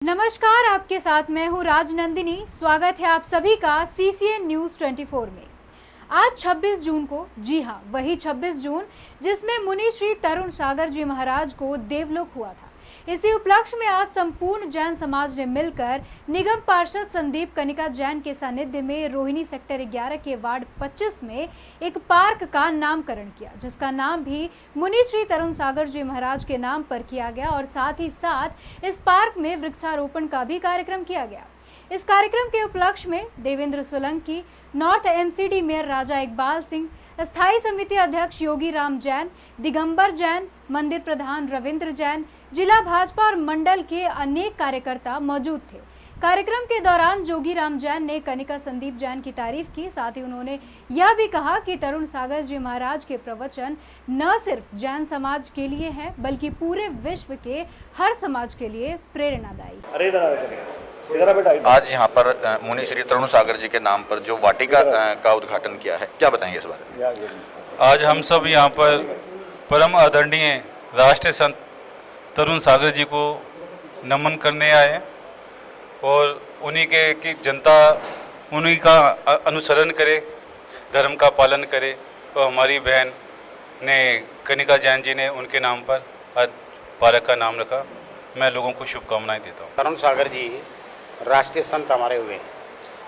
नमस्कार, आपके साथ मैं हूं राजनंदिनी। स्वागत है आप सभी का CCN न्यूज 24 में। आज 26 जून को, जी हां, वही 26 जून जिसमें मुनि श्री तरुण सागर जी महाराज को देवलोक हुआ था। इसी उपलक्ष्य में आज संपूर्ण जैन समाज ने मिलकर निगम पार्षद संदीप कनिका जैन के सानिध्य में रोहिणी सेक्टर 11 के वार्ड 25 में एक पार्क का नामकरण किया, जिसका नाम भी मुनि श्री तरुण सागर जी महाराज के नाम पर किया गया और साथ ही साथ इस पार्क में वृक्षारोपण का भी कार्यक्रम किया गया। इस कार्यक्रम के उपलक्ष्य में Devendra Solanki, north MCD mayor Raja Iqbal Singh, स्थायी समिति अध्यक्ष योगी राम जैन, दिगंबर जैन, मंदिर प्रधान रविंद्र जैन, जिला भाजपा और मंडल के अनेक कार्यकर्ता मौजूद थे। कार्यक्रम के दौरान जोगी राम जैन ने कनिका संदीप जैन की तारीफ की। साथ ही उन्होंने यह भी कहा कि तरुण सागर जी महाराज के प्रवचन न सिर्फ जैन समाज के लिए हैं, बल्कि पूरे विश्व के हर समाज के लिए प्रेरणादायी। आज यहाँ पर मुनि श्री तरुण सागर जी के नाम पर जो वाटिका का उद्घाटन किया है, क्या बताएंगे इस बारे में? आज हम सब यहाँ पर परम आदरणीय राष्ट्रीय संत तरुण सागर जी को नमन करने आए हैं और उन्हीं के की जनता उन्हीं का अनुसरण करे, धर्म का पालन करे। तो हमारी बहन ने कनिका जैन जी ने उनके नाम पर आज पार्क का नाम रखा। मैं लोगों को शुभकामनाएं देता हूँ। तरुण सागर जी राष्ट्रीय संत हमारे हुए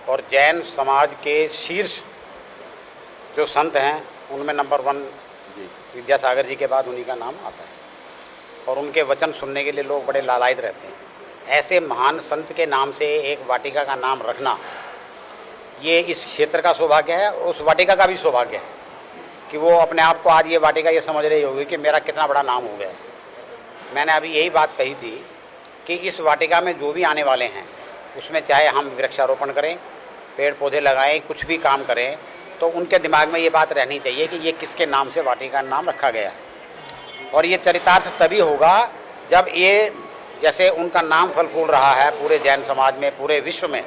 और जैन समाज के शीर्ष जो संत हैं उनमें नंबर 1 विद्यासागर जी के बाद उन्हीं का नाम आता है और उनके वचन सुनने के लिए लोग बड़े लालायित रहते हैं। ऐसे महान संत के नाम से एक वाटिका का नाम रखना, ये इस क्षेत्र का सौभाग्य है, उस वाटिका का भी सौभाग्य है कि वो अपने आप को आज ये वाटिका ये समझ रही होगी कि मेरा कितना बड़ा नाम हो गया है। मैंने अभी यही बात कही थी कि इस वाटिका में जो भी आने वाले हैं उसमें चाहे हम वृक्षारोपण करें, पेड़ पौधे लगाएं, कुछ भी काम करें, तो उनके दिमाग में ये बात रहनी चाहिए कि ये किसके नाम से वाटिका का नाम रखा गया है। और ये चरितार्थ तभी होगा जब ये, जैसे उनका नाम फल फूल रहा है पूरे जैन समाज में, पूरे विश्व में,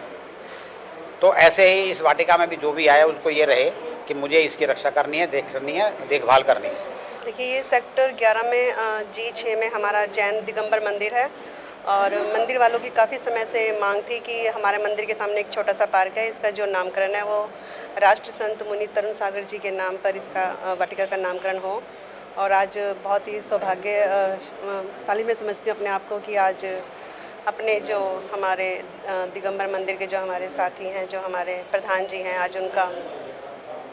तो ऐसे ही इस वाटिका में भी जो भी आए उसको ये रहे कि मुझे इसकी रक्षा करनी है, देखभाल करनी है। देखिए, ये सेक्टर 11 में G6 में हमारा जैन दिगंबर मंदिर है और मंदिर वालों की काफ़ी समय से मांग थी कि हमारे मंदिर के सामने एक छोटा सा पार्क है, इसका जो नामकरण है वो राष्ट्र संत मुनि तरुण सागर जी के नाम पर इसका वाटिका का नामकरण हो। और आज बहुत ही सौभाग्यशाली मैं समझती हूँ अपने आप को कि आज अपने जो हमारे दिगंबर मंदिर के जो हमारे साथी हैं, जो हमारे प्रधान जी हैं, आज उनका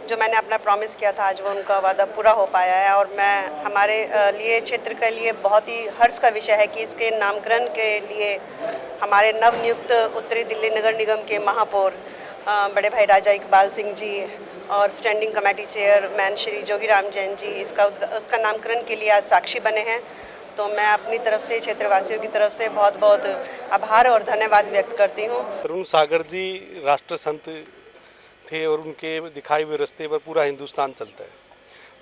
जो मैंने अपना प्रॉमिस किया था आज वो उनका वादा पूरा हो पाया है। और मैं हमारे लिए, क्षेत्र के लिए बहुत ही हर्ष का विषय है कि इसके नामकरण के लिए हमारे नवनियुक्त उत्तरी दिल्ली नगर निगम के महापौर बड़े भाई राजा इकबाल सिंह जी और standing committee chairman Shri Jogi Ram Jain ji उसका नामकरण के लिए आज साक्षी बने हैं। तो मैं अपनी तरफ से, क्षेत्रवासियों की तरफ से बहुत बहुत आभार और धन्यवाद व्यक्त करती हूँ। तरुण सागर जी राष्ट्र संत थे और उनके दिखाए हुए रास्ते पर पूरा हिंदुस्तान चलता है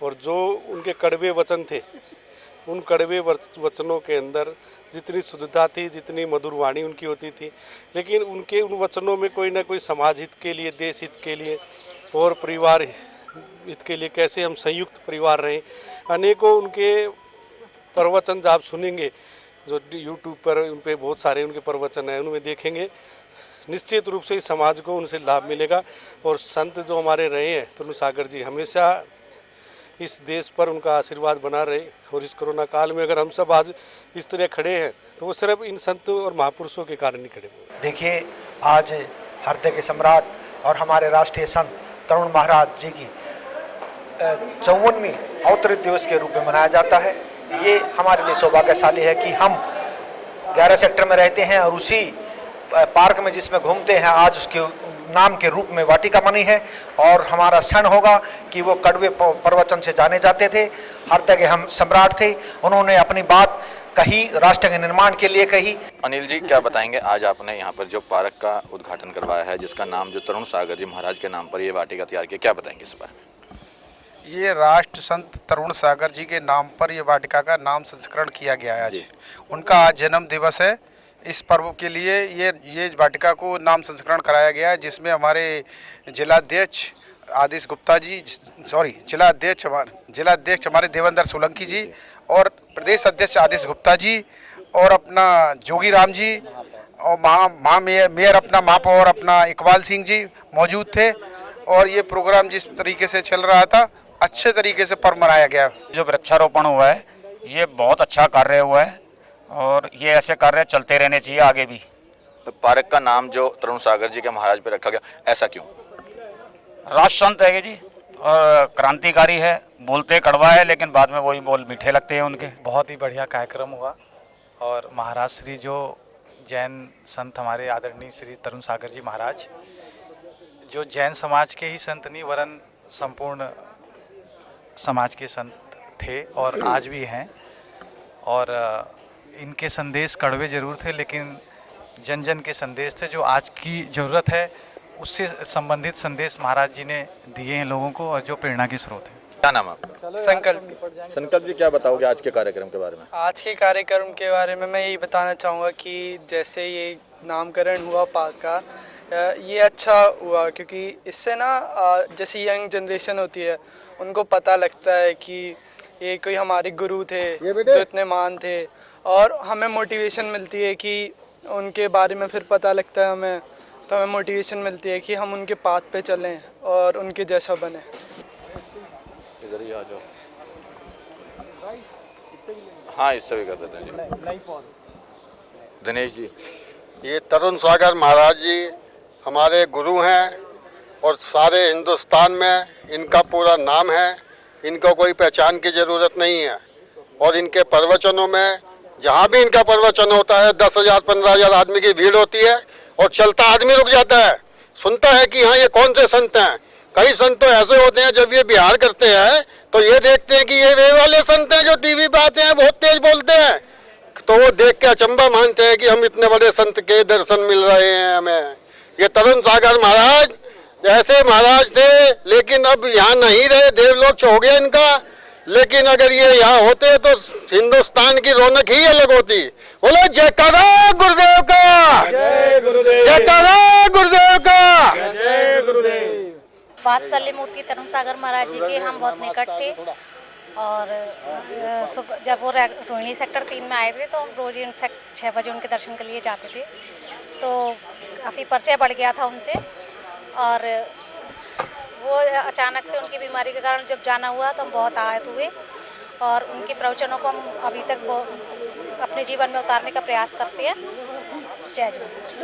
और जो उनके कड़वे वचन थे, उन कड़वे वचनों के अंदर जितनी शुद्धता थी, जितनी मधुर वाणी उनकी होती थी, लेकिन उनके उन वचनों में कोई ना कोई समाज हित के लिए, देश हित के लिए और परिवार हित के लिए कैसे हम संयुक्त परिवार रहें, अनेकों उनके प्रवचन जब आप सुनेंगे, जो YouTube पर उन पर बहुत सारे उनके प्रवचन हैं, उनमें देखेंगे, निश्चित रूप से इस समाज को उनसे लाभ मिलेगा। और संत जो हमारे रहे हैं तरुण सागर जी, हमेशा इस देश पर उनका आशीर्वाद बना रहे। और इस कोरोना काल में अगर हम सब आज इस तरह खड़े हैं तो वो सिर्फ इन संतों और महापुरुषों के कारण ही खड़े हुए। देखिए, आज हरते के सम्राट और हमारे राष्ट्रीय संत तरुण महाराज जी की 54वीं अवतरित दिवस के रूप में मनाया जाता है। ये हमारे लिए सौभाग्यशाली है कि हम 11 सेक्टर में रहते हैं और उसी पार्क में जिसमें घूमते हैं आज उसके नाम के रूप में वाटिका बनी है। और हमारा क्षण होगा कि वो कड़वे प्रवचन से जाने जाते थे, हर तक हम सम्राट थे, उन्होंने अपनी बात कही, राष्ट्र के निर्माण के लिए कही। अनिल जी, क्या बताएंगे? आज आपने यहाँ पर जो पार्क का उद्घाटन करवाया है, जिसका नाम जो तरुण सागर जी महाराज के नाम पर ये वाटिका तैयार की, क्या बताएंगे इस बारे में? ये राष्ट्र संत तरुण सागर जी के नाम पर ये वाटिका का नाम संस्करण किया गया है। आज उनका आज जन्म दिवस है। इस पर्व के लिए ये वाटिका को नाम संस्करण कराया गया है, जिसमें हमारे जिलाध्यक्ष आदिश गुप्ता जी, जिलाध्यक्ष हमारे देवेंद्र सोलंकी जी और प्रदेश अध्यक्ष आदिश गुप्ता जी और अपना जोगी राम जी और मेयर अपना महापौर अपना इकबाल सिंह जी मौजूद थे और ये प्रोग्राम जिस तरीके से चल रहा था अच्छे तरीके से पर्व मनाया गया। जो वृक्षारोपण हुआ है ये बहुत अच्छा कार्य हुआ है और ये ऐसे कार्य चलते रहने चाहिए आगे भी। पार्क का नाम जो तरुण सागर जी के महाराज पे रखा गया, ऐसा क्यों? राष्ट्र संत है जी और क्रांतिकारी है, बोलते कड़वा है लेकिन बाद में वही बोल मीठे लगते हैं उनके। बहुत ही बढ़िया कार्यक्रम हुआ और महाराज श्री जो जैन संत हमारे आदरणीय श्री तरुण सागर जी महाराज जो जैन समाज के ही संत नहीं वरन संपूर्ण समाज के संत थे और आज भी हैं और इनके संदेश कड़वे जरूर थे लेकिन जन जन के संदेश थे जो आज की ज़रूरत है उससे संबंधित संदेश महाराज जी ने दिए हैं लोगों को और जो प्रेरणा के स्रोत हैं। क्या नाम है आपका? संकल्प जी, क्या बताओगे आज के कार्यक्रम के बारे में? आज के कार्यक्रम के बारे में मैं यही बताना चाहूँगा कि जैसे ये नामकरण हुआ पार्क का, ये अच्छा हुआ क्योंकि इससे ना जैसे यंग जनरेशन होती है उनको पता लगता है कि ये कोई हमारे गुरु थे जो इतने महान थे और हमें मोटिवेशन मिलती है कि उनके बारे में फिर पता लगता है हमें, तो हमें मोटिवेशन मिलती है कि हम उनके पाथ पे चलें और उनके जैसा बने। इधर ही आ जाओ। हाँ, इससे भी कर देते हैं जी। दिनेश जी, ये तरुण सागर महाराज जी हमारे गुरु हैं और सारे हिंदुस्तान में इनका पूरा नाम है, इनको कोई पहचान की ज़रूरत नहीं है और इनके प्रवचनों में जहाँ भी इनका प्रवचन होता है 10,000 15,000 आदमी की भीड़ होती है और चलता आदमी रुक जाता है, सुनता है कि हाँ ये कौन से संत हैं। कई संत तो ऐसे होते हैं जब ये बिहार करते हैं तो ये देखते हैं कि ये वे वाले संत हैं जो टीवी पे आते हैं बहुत तेज बोलते हैं, तो वो देख के अचंभा मानते हैं कि हम इतने बड़े संत के दर्शन मिल रहे हैं हमें। ये तरुण सागर महाराज जैसे महाराज थे लेकिन अब यहाँ नहीं रहे, देवलोक हो गया इनका, लेकिन अगर ये यहाँ होते तो हिंदुस्तान की रौनक ही अलग होती। बोले जयकारा गुरुदेव का, जयकारा गुरुदेव का, जय गुरुदेव। वात्सल्य मूर्ति तरुण सागर महाराज जी के हम बहुत निकट थे और जब वो रोहिणी सेक्टर 3 में आए थे तो हम रोज 6 बजे उनके दर्शन के लिए जाते थे, तो काफ़ी परिचय बढ़ गया था उनसे और वो अचानक से उनकी बीमारी के कारण जब जाना हुआ तो हम बहुत आहत हुए और उनके प्रवचनों को हम अभी तक अपने जीवन में उतारने का प्रयास करते हैं। जय जगन्नाथ।